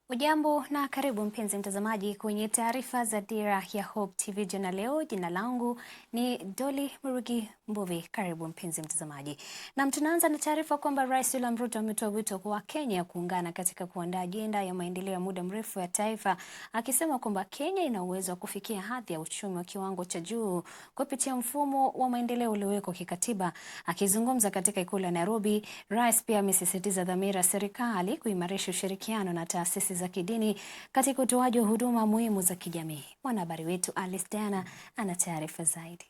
Ujambo na karibu mpenzi mtazamaji kwenye taarifa za Dira ya Hope TV jana leo. Jina langu ni Dolly Murugi Mbuvi. Karibu mpenzi mtazamaji. Na tunaanza na taarifa kwamba Rais William Ruto ametoa wito kwa Kenya kuungana katika kuandaa ajenda ya maendeleo ya muda mrefu ya taifa, akisema kwamba Kenya ina uwezo wa kufikia hadhi ya uchumi wa kiwango cha juu kupitia mfumo wa maendeleo uliowekwa kikatiba. Akizungumza katika ikulu ya Nairobi, Rais pia amesisitiza dhamira ya serikali kuimarisha ushirikiano na taasisi za kidini katika utoaji wa huduma muhimu za kijamii. Mwanahabari wetu Alice Diana ana taarifa zaidi.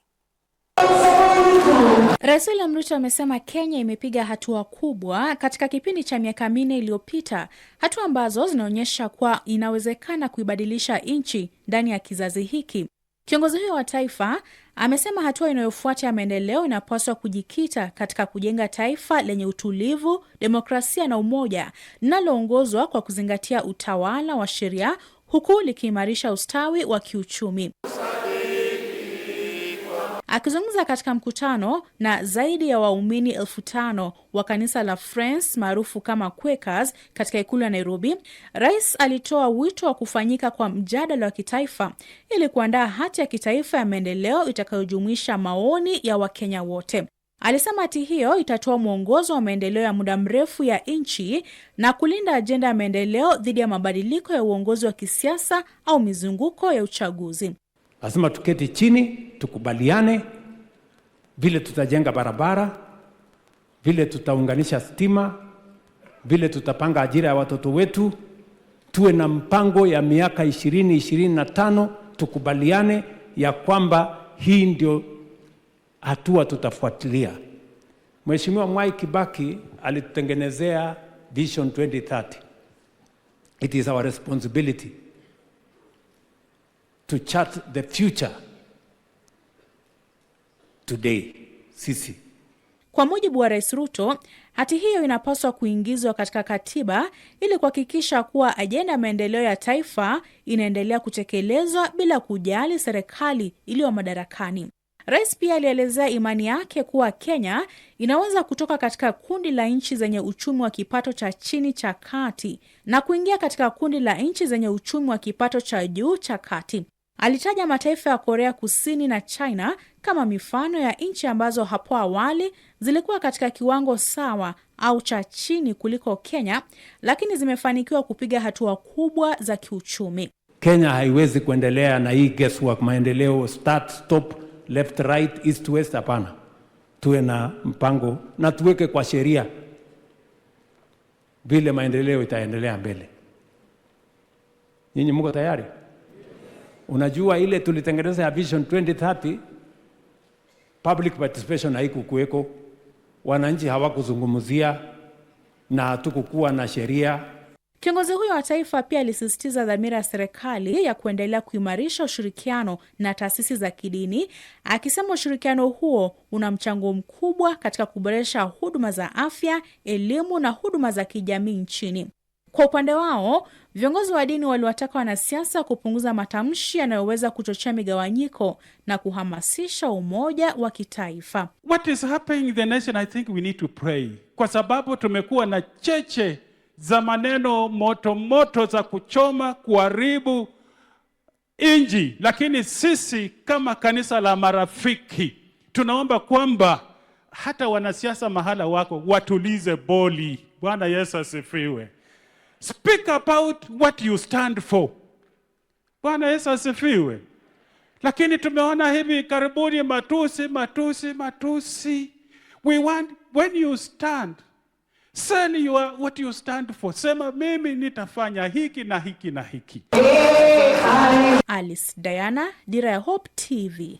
Rais William Ruto amesema Kenya imepiga hatua kubwa katika kipindi cha miaka 4 iliyopita, hatua ambazo zinaonyesha kuwa inawezekana kuibadilisha nchi ndani ya kizazi hiki. Kiongozi huyo wa taifa amesema hatua inayofuata ya maendeleo inapaswa kujikita katika kujenga taifa lenye utulivu, demokrasia na umoja, linaloongozwa kwa kuzingatia utawala wa sheria huku likiimarisha ustawi wa kiuchumi. Akizungumza katika mkutano na zaidi ya waumini 5,000 wa kanisa la Friends maarufu kama Quakers katika ikulu ya Nairobi, Rais alitoa wito wa kufanyika kwa mjadala wa kitaifa ili kuandaa hati ya kitaifa ya maendeleo itakayojumuisha maoni ya Wakenya wote. Alisema hati hiyo itatoa mwongozo wa maendeleo ya muda mrefu ya nchi na kulinda ajenda ya maendeleo dhidi ya mabadiliko ya uongozi wa kisiasa au mizunguko ya uchaguzi. Lazima tuketi chini, tukubaliane vile tutajenga barabara, vile tutaunganisha stima, vile tutapanga ajira ya watoto wetu, tuwe na mpango ya miaka 20-25, tukubaliane ya kwamba hii ndio hatua tutafuatilia. Mheshimiwa Mwai Kibaki alitutengenezea Vision 2030. It is our responsibility to chart the future today. Sisi. Kwa mujibu wa Rais Ruto, hati hiyo inapaswa kuingizwa katika katiba ili kuhakikisha kuwa ajenda ya maendeleo ya taifa inaendelea kutekelezwa bila kujali serikali iliyo madarakani. Rais pia alielezea imani yake kuwa Kenya inaweza kutoka katika kundi la nchi zenye uchumi wa kipato cha chini cha kati na kuingia katika kundi la nchi zenye uchumi wa kipato cha juu cha kati. Alitaja mataifa ya Korea Kusini na China kama mifano ya nchi ambazo hapo awali zilikuwa katika kiwango sawa au cha chini kuliko Kenya, lakini zimefanikiwa kupiga hatua kubwa za kiuchumi. Kenya haiwezi kuendelea na hii guesswork, maendeleo start stop, left right, east west. Hapana. Tuwe na mpango na tuweke kwa sheria vile maendeleo itaendelea mbele. Nyinyi mko tayari? Unajua ile tulitengeneza ya Vision 2030, public participation haikukuweko, wananchi hawakuzungumzia na hatukukuwa na sheria. Kiongozi huyo wa taifa pia alisisitiza dhamira ya serikali ya kuendelea kuimarisha ushirikiano na taasisi za kidini, akisema ushirikiano huo una mchango mkubwa katika kuboresha huduma za afya, elimu na huduma za kijamii nchini. Kwa upande wao, viongozi wa dini waliwataka wanasiasa kupunguza matamshi yanayoweza kuchochea migawanyiko na kuhamasisha umoja wa kitaifa. What is happening in the nation, I think we need to pray. Kwa sababu tumekuwa na cheche za maneno moto za kuchoma, kuharibu inji. Lakini sisi kama kanisa la marafiki, tunaomba kwamba hata wanasiasa mahala wako watulize boli. Bwana Yesu asifiwe. Speak about what you stand for. Bwana Yesu asifiwe. Lakini tumeona hivi karibuni matusi. We want, when you stand, say what you stand for. Sema mimi nitafanya hiki na hiki na hiki. Alice Diana, Dira ya Hope TV.